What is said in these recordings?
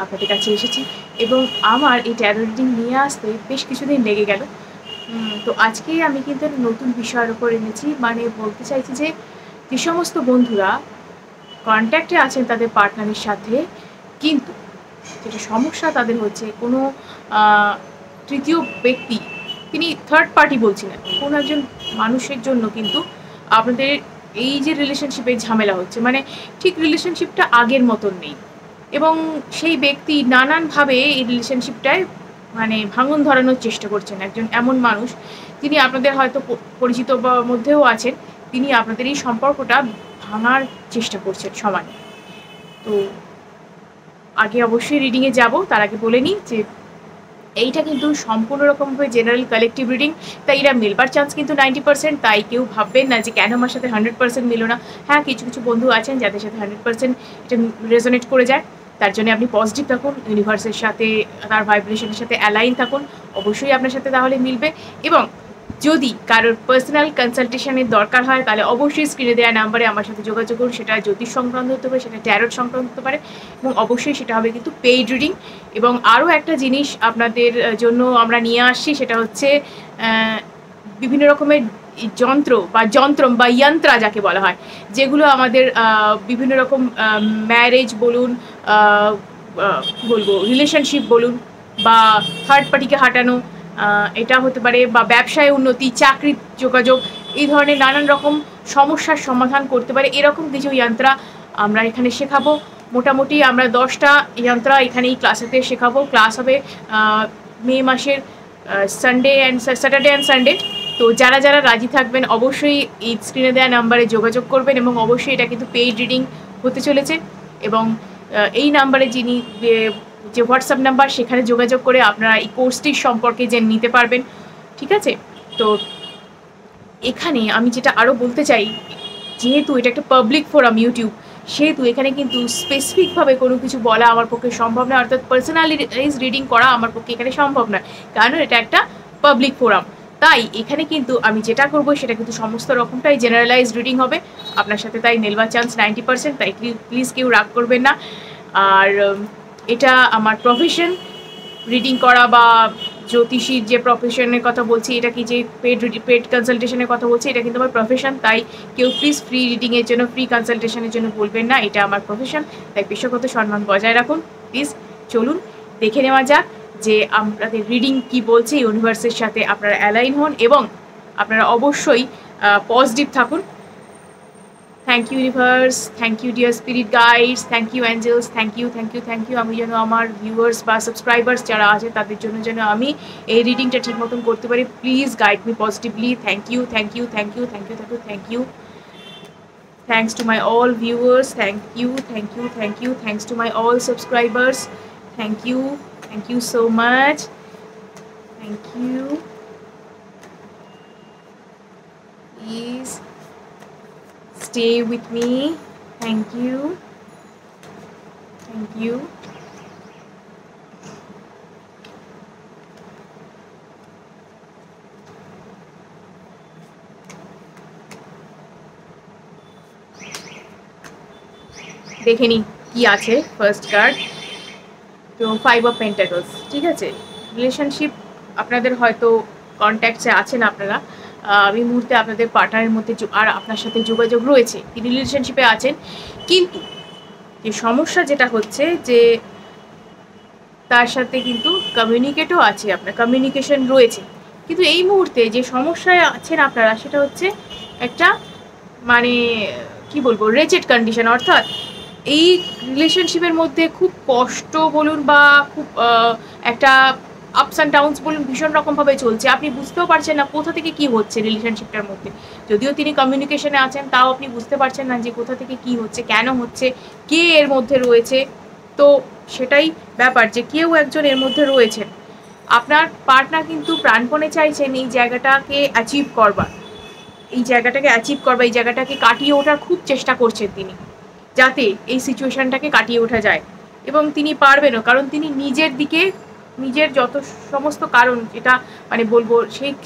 আপনাদের কাছে এসেছি এবং আমার এই ট্যারো রিডিং নিয়ে আসতে বেশ কিছুদিন লেগে গেল। তো আজকে আমি কিন্তু একটা নতুন বিষয়ের উপর এনেছি। মানে বলতে চাইছি যে, যে সমস্ত বন্ধুরা কন্ট্যাক্টে আছেন তাদের পার্টনারের সাথে, কিন্তু যেটা সমস্যা তাদের হচ্ছে কোনো আ তৃতীয় ব্যক্তি, তিনি থার্ড পার্টি বলছি না, কোনো একজন মানুষের জন্য কিন্তু আপনাদের এই যে রিলেশনশিপে ঝামেলা হচ্ছে, মানে ঠিক রিলেশনশিপটা আগের মতন নেই এবং সেই ব্যক্তি নানানভাবে এই রিলেশনশিপটায় মানে ভাঙন ধরানোর চেষ্টা করছেন। একজন এমন মানুষ, তিনি আপনাদের হয়তো পরিচিত বা মধ্যেও আছেন, তিনি আপনাদের এই সম্পর্কটা ভাঙার চেষ্টা করছেন সমানে। তো আগে অবশ্যই রিডিংয়ে যাব, তার আগে বলে নিই যে এইটা কিন্তু সম্পূর্ণ রকমভাবে জেনারেল কালেকটিভ রিডিং, তাই এরা মিলবার চান্স কিন্তু 90%। তাই কেউ ভাববেন না যে কেন আমার সাথে 100% মিলো না। হ্যাঁ, কিছু কিছু বন্ধু আছেন যাদের সাথে 100% এটা রেজোনেট করে যায়, তার জন্য আপনি পজিটিভ থাকুন, ইউনিভার্সের সাথে, তার ভাইব্রেশনের সাথে অ্যালাইন থাকুন, অবশ্যই আপনার সাথে তাহলে মিলবে। এবং যদি কারোর পার্সোনাল কনসালটেশনের দরকার হয় তাহলে অবশ্যই স্ক্রিনে দেওয়া নাম্বারে আমার সাথে যোগাযোগ করুন। সেটা জ্যোতিষ সংক্রান্ত হতে পারে, সেটা ট্যারোট সংক্রান্ত হতে পারে, এবং অবশ্যই সেটা হবে কিন্তু পেইড রিডিং। এবং আরও একটা জিনিস আপনাদের জন্য আমরা নিয়ে আসছি, সেটা হচ্ছে বিভিন্ন রকমের যন্ত্রম বা যন্ত্রা যাকে বলা হয়, যেগুলো আমাদের বিভিন্ন রকম ম্যারেজ বলুন, কী বলবো, রিলেশনশিপ বলুন, বা থার্ড পার্টিকে হাঁটানো, এটা হতে পারে, বা ব্যবসায় উন্নতি, চাকরির যোগাযোগ, এই ধরনের নানান রকম সমস্যার সমাধান করতে পারে এরকম কিছু যন্ত্রা আমরা এখানে শেখাবো। মোটামুটি আমরা 10টা যন্ত্রা এখানে এই ক্লাসেতে শেখাবো। ক্লাস হবে মে মাসের Sunday and Saturday and Sunday. তো যারা যারা রাজি থাকবেন অবশ্যই এই স্ক্রিনে দেওয়া নাম্বারে যোগাযোগ করবেন, এবং অবশ্যই এটা কিন্তু পেইড রিডিং হতে চলেছে। এবং এই নাম্বারে যিনি যে হোয়াটসঅ্যাপ নাম্বার, সেখানে যোগাযোগ করে আপনারা এই কোর্সটির সম্পর্কে জেনে নিতে পারবেন। ঠিক আছে? তো এখানে আমি যেটা আরও বলতে চাই, যেহেতু এটা একটা পাবলিক ফোরাম ইউটিউব, সেহেতু এখানে কিন্তু স্পেসিফিকভাবে কোনো কিছু বলা আমার পক্ষে সম্ভব নয়, অর্থাৎ পার্সোনালাইজ রিডিং করা আমার পক্ষে এখানে সম্ভব নয়, কারণ এটা একটা পাবলিক ফোরাম। তাই এখানে কিন্তু আমি যেটা করবো সেটা কিন্তু সমস্ত রকমটাই জেনারেলাইজ রিডিং হবে আপনার সাথে, তাই মেলবার চান্স 90%। তাই প্লিজ কেউ রাগ করবেন না। আর এটা আমার প্রফেশন, রিডিং করা বা জ্যোতিষীর যে প্রফেশনের কথা বলছি, এটা কি যে পেড কনসালটেশনের কথা বলছি, এটা কিন্তু আমার প্রফেশন। তাই কেউ প্লিজ ফ্রি রিডিংয়ের জন্য, ফ্রি কনসালটেশনের জন্য বলবেন না, এটা আমার প্রফেশন। তাই পেশাগত সম্মান বজায় রাখুন প্লিজ। চলুন দেখে নেওয়া যাক যে আপনাদের রিডিং কি বলছে। ইউনিভার্সের সাথে আপনারা অ্যালাইন হন এবং আপনারা অবশ্যই পজিটিভ থাকুন। Thank you universe, thank you dear spirit guides, thank you angels, thank you thank you thank you. আমি যেন আমার ভিউয়ার্স বা সাবস্ক্রাইবার্স যারা আছে তাদের জন্য যেন আমি এই রিডিংটা ঠিক মতন করতে পারি। Please guide me positively. Thank you thank you thank you thank you thank you thank you. Thanks to my all viewers. Thank you thank you thank you. Thanks to my all subscribers. Thank you so much. Thank you. Please stay with me. Thank you. Thank you. দেখে নিই কি আছে first card. তো 5 of pentacles, ঠিক আছে। Relationship আপনাদের হয়তো কন্ট্যাক্টসে আছেন আপনারা, এই মুহূর্তে আপনাদের পার্টনারের মধ্যে আর আপনার সাথে যোগাযোগ রয়েছে, তিনি রিলেশনশিপে আছেন, কিন্তু যে সমস্যা যেটা হচ্ছে যে তার সাথে কিন্তু কমিউনিকেটও আছে, আপনার কমিউনিকেশন রয়েছে, কিন্তু এই মুহূর্তে যে সমস্যায় আছেন আপনারা সেটা হচ্ছে একটা মানে কি বলবো, রেজেড কন্ডিশন। অর্থাৎ এই রিলেশনশিপের মধ্যে খুব কষ্ট বলুন বা খুব একটা আপস অ্যান্ড ডাউনস বলুন, ভীষণ রকমভাবে চলছে। আপনি বুঝতেও পারছেন না কোথা থেকে কি হচ্ছে রিলেশনশিপটার মধ্যে। যদিও তিনি কমিউনিকেশনে আছেন, তাও আপনি বুঝতে পারছেন না যে কোথা থেকে কি হচ্ছে, কেন হচ্ছে, কে এর মধ্যে রয়েছে। তো সেটাই ব্যাপার যে কেউ একজন এর মধ্যে রয়েছেন। আপনার পার্টনার কিন্তু প্রাণপণে চাইছেন এই জায়গাটাকে অ্যাচিভ করবার, এই জায়গাটাকে কাটিয়ে ওঠার খুব চেষ্টা করছেন তিনি, যাতে এই সিচুয়েশানটাকে কাটিয়ে ওঠা যায়। এবং তিনি পারবেনও, কারণ তিনি নিজের দিকে, নিজের যত সমস্ত কারণ এটা মানে বলবো,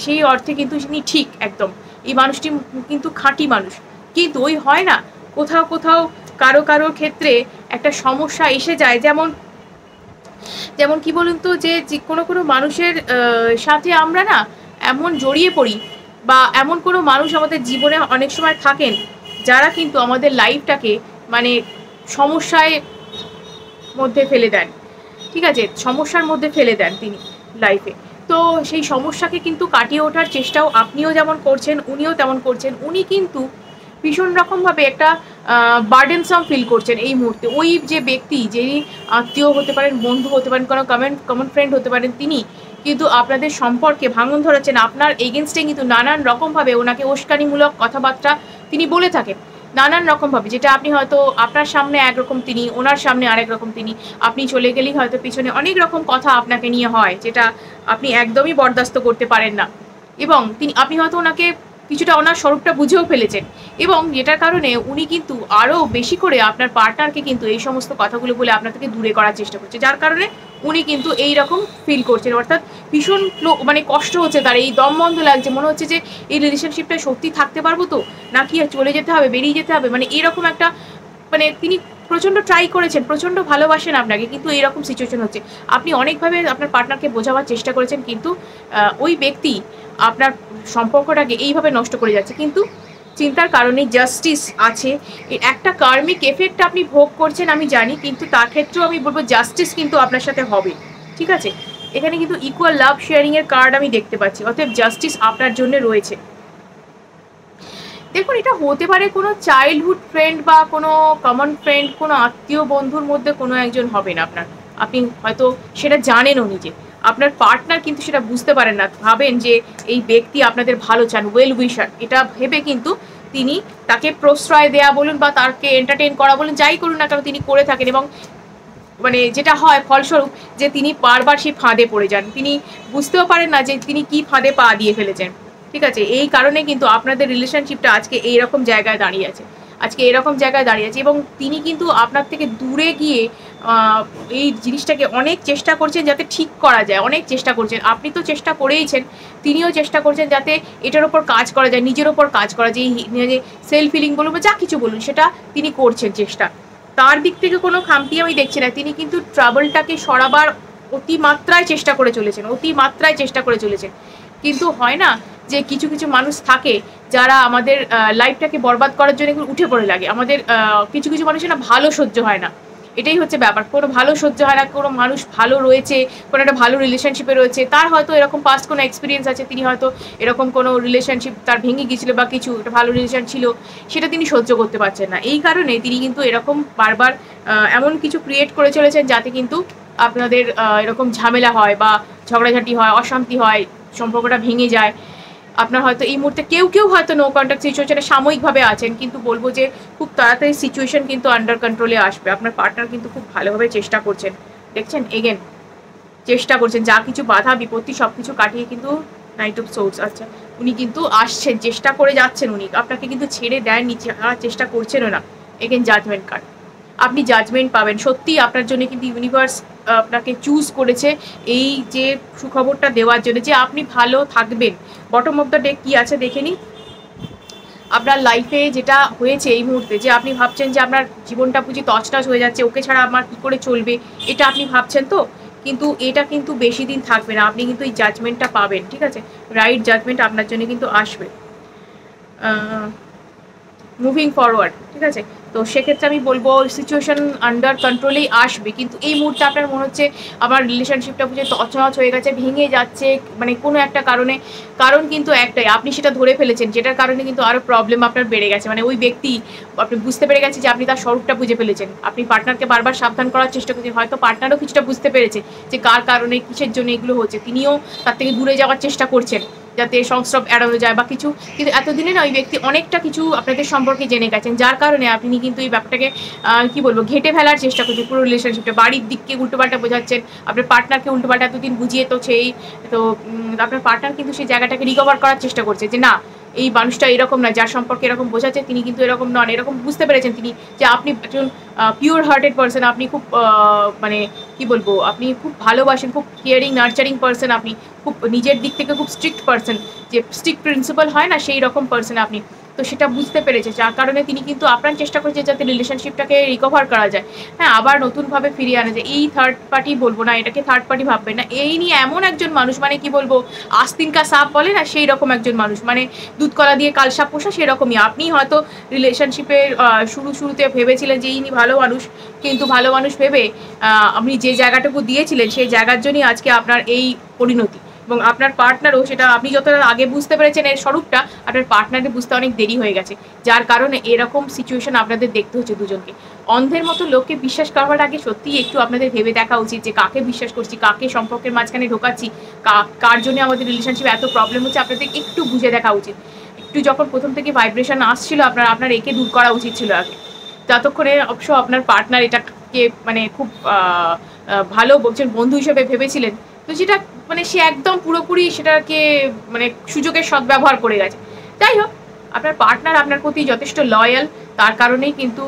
সেই অর্থে কিন্তু তিনি ঠিক একদম। এই মানুষটি কিন্তু খাঁটি মানুষ, কিন্তু ওই হয় না কোথাও কোথাও কারো কারোর ক্ষেত্রে একটা সমস্যা এসে যায়। যেমন যেমন কি বলুন তো, যে কোনো মানুষের সাথে আমরা না এমন জড়িয়ে পড়ি, বা এমন কোনো মানুষ আমাদের জীবনে অনেক সময় থাকেন যারা কিন্তু আমাদের লাইফটাকে মানে সমস্যায় মধ্যে ফেলে দেন। ঠিক আছে, সমস্যার মধ্যে ফেলে দেন তিনি লাইফে। তো সেই সমস্যাকে কিন্তু কাটিয়ে ওঠার চেষ্টাও আপনিও যেমন করছেন, উনিও তেমন করছেন। উনি কিন্তু ভীষণ রকমভাবে একটা বার্ডেনসাম ফিল করছেন এই মুহূর্তে। ওই যে ব্যক্তি, যিনি আত্মীয় হতে পারেন, বন্ধু হতে পারেন, কোনো কমন ফ্রেন্ড হতে পারেন, তিনি কিন্তু আপনাদের সম্পর্কে ভাঙন ধরেছেন। আপনার এগেনস্টে কিন্তু নানান রকমভাবে ওনাকে উস্কানিমূলক কথাবার্তা তিনি বলে থাকেন, নানান রকমভাবে, যেটা আপনি হয়তো আপনার সামনে একরকম, তিনি ওনার সামনে আরেক রকম। তিনি আপনি চলে গেলেই হয়তো পিছনে অনেক রকম কথা আপনাকে নিয়ে হয়, যেটা আপনি একদমই বরদাস্ত করতে পারেন না। এবং আপনি হয়তো ওনাকে কিছুটা ওনার স্বরূপটা বুঝেও ফেলেছেন, এবং যেটার কারণে উনি কিন্তু আরও বেশি করে আপনার পার্টনারকে কিন্তু এই সমস্ত কথাগুলো বলে আপনার থেকে দূরে করার চেষ্টা করছে, যার কারণে উনি কিন্তু এই রকম ফিল করছেন। অর্থাৎ ভীষণ মানে কষ্ট হচ্ছে তার, এই দম বন্ধ লাগছে, মনে হচ্ছে যে এই রিলেশনশিপটা সত্যি থাকতে পারবো তো, নাকি চলে যেতে হবে, বেরিয়ে যেতে হবে, মানে এরকম একটা, মানে তিনি প্রচণ্ড ট্রাই করেছেন, প্রচণ্ড ভালোবাসেন আপনাকে, কিন্তু এইরকম সিচুয়েশন হচ্ছে। আপনি অনেকভাবে আপনার পার্টনারকে বোঝাবার চেষ্টা করেছেন, কিন্তু ওই ব্যক্তি আপনার সম্পর্কটাকে এইভাবে নষ্ট করে যাচ্ছে। কিন্তু চিন্তার কারণে জাস্টিস আছে, একটা কার্মিক এফেক্ট আপনি ভোগ করছেন আমি জানি, কিন্তু তার ক্ষেত্রেও আমি বলবো জাস্টিস কিন্তু আপনার সাথে হবে। ঠিক আছে, এখানে কিন্তু ইকুয়াল লাভ শেয়ারিং এর কার্ড আমি দেখতে পাচ্ছি, অতএব জাস্টিস আপনার জন্য রয়েছে। দেখুন, এটা হতে পারে কোনো চাইল্ডহুড ফ্রেন্ড বা কোনো কমন ফ্রেন্ড, কোনো আত্মীয় বন্ধুর মধ্যে কোনো একজন হবেন আপনার, আপনি হয়তো সেটা জানেনও নিজে। আপনার পার্টনার কিন্তু সেটা বুঝতে পারেন না, ভাবেন যে এই ব্যক্তি আপনাদের ভালো চান, ওয়েল উইশার, এটা ভেবে কিন্তু তিনি তাকে প্রশ্রয় দেয়া বলুন বা তাকে এন্টারটেইন করা বলুন, যাই করুন না কেন তিনি করে থাকেন। এবং মানে যেটা হয় ফলস্বরূপ, যে তিনি বারবার সেই ফাঁদে পড়ে যান, তিনি বুঝতেও পারেন না যে তিনি কি ফাঁদে পা দিয়ে ফেলেছেন। ঠিক আছে, এই কারণে কিন্তু আপনাদের রিলেশনশিপটা আজকে এইরকম জায়গায় দাঁড়িয়ে আছে, এবং তিনি কিন্তু আপনার থেকে দূরে গিয়ে এই জিনিসটাকে অনেক চেষ্টা করছেন যাতে ঠিক করা যায়, অনেক চেষ্টা করছেন। আপনি তো চেষ্টা করেইছেন, তিনিও চেষ্টা করছেন যাতে এটার ওপর কাজ করা যায়, নিজের ওপর কাজ করা যায়, সেলফ ফিলিং বলুন বা যা কিছু বলুন, সেটা তিনি করছেন চেষ্টা। তার দিক থেকে কোনো খামতি আমি দেখছি না, তিনি কিন্তু ট্রাবলটাকে সরাবার অতিমাত্রায় চেষ্টা করে চলেছেন। কিন্তু হয় না যে কিছু কিছু মানুষ থাকে যারা আমাদের লাইফটাকে বরবাদ করার জন্য উঠে পড়ে লাগে। আমাদের কিছু কিছু মানুষের না ভালো সহ্য হয় না, এটাই হচ্ছে ব্যাপার। কোনো ভালো সহ্য হয় না, কোনো মানুষ ভালো রয়েছে, কোনো একটা ভালো রিলেশনশিপে রয়েছে, তার হয়তো এরকম পাস্ট কোনো এক্সপিরিয়েন্স আছে, তিনি হয়তো এরকম কোনো রিলেশনশিপ তার ভেঙে গিয়েছিল বা কিছু, একটা ভালো রিলেশন ছিল, সেটা তিনি সহ্য করতে পারছেন না। এই কারণে তিনি কিন্তু এরকম বারবার এমন কিছু ক্রিয়েট করে চলেছেন যাতে কিন্তু আপনাদের এরকম ঝামেলা হয় বা ঝগড়াঝাটি হয়, অশান্তি হয়, সম্পর্কটা ভেঙে যায়। আপনার হয়তো এই মুহূর্তে কেউ হয়তো নো কন্ট্যাক্ট সিচুয়েশনে সাময়িকভাবে আছেন, কিন্তু বলবো যে খুব তাড়াতাড়ি সিচুয়েশন কিন্তু আন্ডার কন্ট্রোলে আসবে। আপনার পার্টনার কিন্তু খুব ভালোভাবে চেষ্টা করছেন, দেখছেন, এগেন চেষ্টা করছেন, যা কিছু বাধা বিপত্তি সব কিছু কাটিয়ে কিন্তু নাইট অফ সোর্স, আচ্ছা, উনি কিন্তু আসছেন, চেষ্টা করে যাচ্ছেন, উনি আপনাকে কিন্তু ছেড়ে দেননি, চেষ্টা করছেনও না। এগেন জাজমেন্ট কার্ড, আপনি জাজমেন্ট পাবেন। সত্যি আপনার জন্য কিন্তু ইউনিভার্স আপনাকে চুজ করেছে এই যে সুখবরটা দেওয়ার জন্য, যে আপনি ভালো থাকবেন। বটম অফ দ্য ডেক কি আছে দেখে নিন। আপনার লাইফে যেটা হয়েছে এই মুহূর্তে, যে আপনি ভাবছেন যে আপনার জীবনটা বুঝি তছনছ হয়ে যাচ্ছে, ওকে ছাড়া আমার কী করে চলবে, এটা আপনি ভাবছেন তো, কিন্তু এটা কিন্তু বেশি দিন থাকবে না, আপনি কিন্তু এই জাজমেন্টটা পাবেন। ঠিক আছে, রাইট জাজমেন্ট আপনার জন্য কিন্তু আসবে মুভিং ফরওয়ার্ড। ঠিক আছে, তো সেক্ষেত্রে আমি বলবো সিচুয়েশন আন্ডার কন্ট্রোলেই আসবে, কিন্তু এই মুহূর্তে আপনার মনে হচ্ছে আমার রিলেশনশিপটা বুঝে তছনছ হয়ে গেছে, ভেঙে যাচ্ছে, মানে কোনো একটা কারণে। কারণ কিন্তু একটাই, আপনি সেটা ধরে ফেলেছেন, যেটার কারণে কিন্তু আরও প্রবলেম আপনার বেড়ে গেছে। মানে ওই ব্যক্তি, আপনি বুঝতে পেরে গেছে যে আপনি তার স্বরূপটা বুঝে ফেলেছেন, আপনি পার্টনারকে বারবার সাবধান করার চেষ্টা করছেন, হয়তো পার্টনারও কিছুটা বুঝতে পেরেছে যে কার কারণে কিসের জন্য এগুলো হচ্ছে, তিনিও তার থেকে দূরে যাওয়ার চেষ্টা করছেন যাতে সংস্রব এড়ানো যায় বা কিছু। কিন্তু এতদিনে না ওই ব্যক্তি অনেকটা কিছু আপনাদের সম্পর্কে জেনে গেছেন, যার কারণে আপনি কিন্তু এই ব্যাপারটাকে কি বলবো, ঘেটে ফেলার চেষ্টা করছেন পুরো রিলেশনশিপটা। বাড়ির দিককে উল্টোপাল্টা বোঝাচ্ছেন, আপনার পার্টনারকে উল্টোপাল্টা এতদিন বুঝিয়ে তো আপনার পার্টনার কিন্তু সেই জায়গাটাকে রিকভার করার চেষ্টা করছে, যে না, এই মানুষটা এরকম না, যার সম্পর্কে এরকম বোঝাচ্ছে তিনি কিন্তু এরকম নন, এরকম বুঝতে পেরেছেন তিনি যে আপনি একজন পিওর হার্টেড পার্সন, আপনি খুব মানে কি বলবো, আপনি খুব ভালোবাসেন, খুব কেয়ারিং নার্চারিং পার্সন, আপনি খুব নিজের দিক থেকে খুব স্ট্রিক্ট পার্সন, যে স্ট্রিক্ট প্রিন্সিপাল হয় না, সেই রকম পার্সন আপনি। তো সেটা বুঝতে পেরেছে, যার কারণে তিনি কিন্তু আপ্রাণ চেষ্টা করেছে যাতে রিলেশনশিপটাকে রিকভার করা যায়, হ্যাঁ, আবার নতুনভাবে ফিরিয়ে আনা যায়। এই থার্ড পার্টি বলবো না, এটাকে থার্ড পার্টি ভাববেন না। এই নিয়ে এমন একজন মানুষ, মানে কি বলবো, আস্তিন কা সাপ বলে না, সেই রকম একজন মানুষ, মানে দুধ কলা দিয়ে কালসাপ পোষা সেরকমই। আপনি হয়তো রিলেশনশিপের শুরুতে ভেবেছিলেন যে ইনি ভালো মানুষ, কিন্তু ভালো মানুষ ভেবে আপনি যে জায়গাটুকু দিয়েছিলেন সেই জায়গার জন্যই আজকে আপনার এই পরিণতি। এবং আপনার পার্টনারও সেটা, আপনি যতটা আগে বুঝতে পেরেছেন এর স্বরূপটা, আপনার পার্টনারের বুঝতে অনেক দেরি হয়ে গেছে, যার কারণে এরকম সিচুয়েশন আপনাদের দেখতে হচ্ছে দুজনকে। অন্ধের মতো লোককে বিশ্বাস করবার আগে সত্যিই একটু আপনাদের ভেবে দেখা উচিত যে কাকে বিশ্বাস করছি, কাকে সম্পর্কের মাঝখানে ঢোকাচ্ছি, কার জন্য আমাদের রিলেশনশিপে এত প্রবলেম হচ্ছে, আপনাদের একটু বুঝে দেখা উচিত। একটু যখন প্রথম থেকে ভাইব্রেশন আসছিল আপনার একে দূর করা উচিত ছিল আগে। ততক্ষণে অবশ্য আপনার পার্টনার এটাকে মানে খুব ভালো বলছেন, বন্ধু হিসেবে ভেবেছিলেন, তো যেটা মানে সে একদম পুরোপুরি সেটাকে মানে সুযোগের সদ্ব্যবহার করে গেছে। যাই হোক, আপনার পার্টনার আপনার প্রতি যথেষ্ট লয়াল, তার কারণেই কিন্তু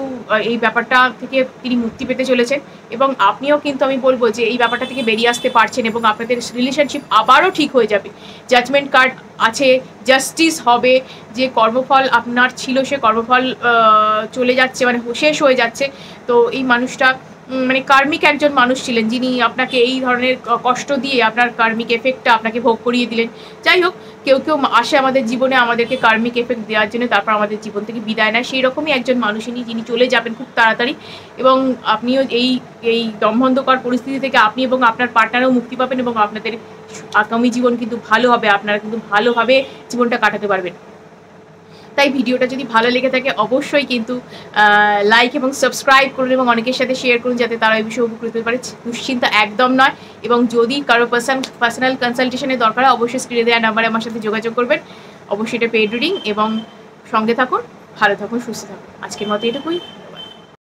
এই ব্যাপারটা থেকে তিনি মুক্তি পেতে চলেছেন। এবং আপনিও কিন্তু আমি বলবো যে এই ব্যাপারটা থেকে বেরিয়ে আসতে পারছেন এবং আপনাদের রিলেশনশিপ আবারও ঠিক হয়ে যাবে। জাজমেন্ট কার্ড আছে, জাস্টিস হবে, যে কর্মফল আপনার ছিল সে কর্মফল চলে যাচ্ছে, মানে শেষ হয়ে যাচ্ছে। তো এই মানুষটা মানে কার্মিক একজন মানুষ ছিলেন, যিনি আপনাকে এই ধরনের কষ্ট দিয়ে আপনার কার্মিক এফেক্টটা আপনাকে ভোগ করিয়ে দিলেন। যাই হোক, কেউ আসে আমাদের জীবনে আমাদেরকে কার্মিক এফেক্ট দেওয়ার জন্য, তারপর আমাদের জীবন থেকে বিদায় নেয়। সেই রকমই একজন মানুষ ইনি, যিনি চলে যাবেন খুব তাড়াতাড়ি। এবং আপনিও এই দমবন্ধকর পরিস্থিতি থেকে আপনি এবং আপনার পার্টনারও মুক্তি পাবেন এবং আপনাদের আগামী জীবন কিন্তু ভালো হবে, আপনারা কিন্তু ভালোভাবে জীবনটা কাটাতে পারবেন। তাই ভিডিওটা যদি ভালো লেগে থাকে অবশ্যই কিন্তু লাইক এবং সাবস্ক্রাইব করুন এবং অনেকের সাথে শেয়ার করুন, যাতে তারা এই বিষয়ে উপকৃত হতে পারে। দুশ্চিন্তা একদম নয়। এবং যদি কারো পার্সোনাল কনসালটেশনের দরকার হয় অবশ্যই স্ক্রিনে দেওয়া নাম্বারে আমার সাথে যোগাযোগ করবেন। অবশ্যই এটা পেইড রিডিং, এবং সঙ্গে থাকুন, ভালো থাকুন, সুস্থ থাকুন। আজকের মতো এটুকুই।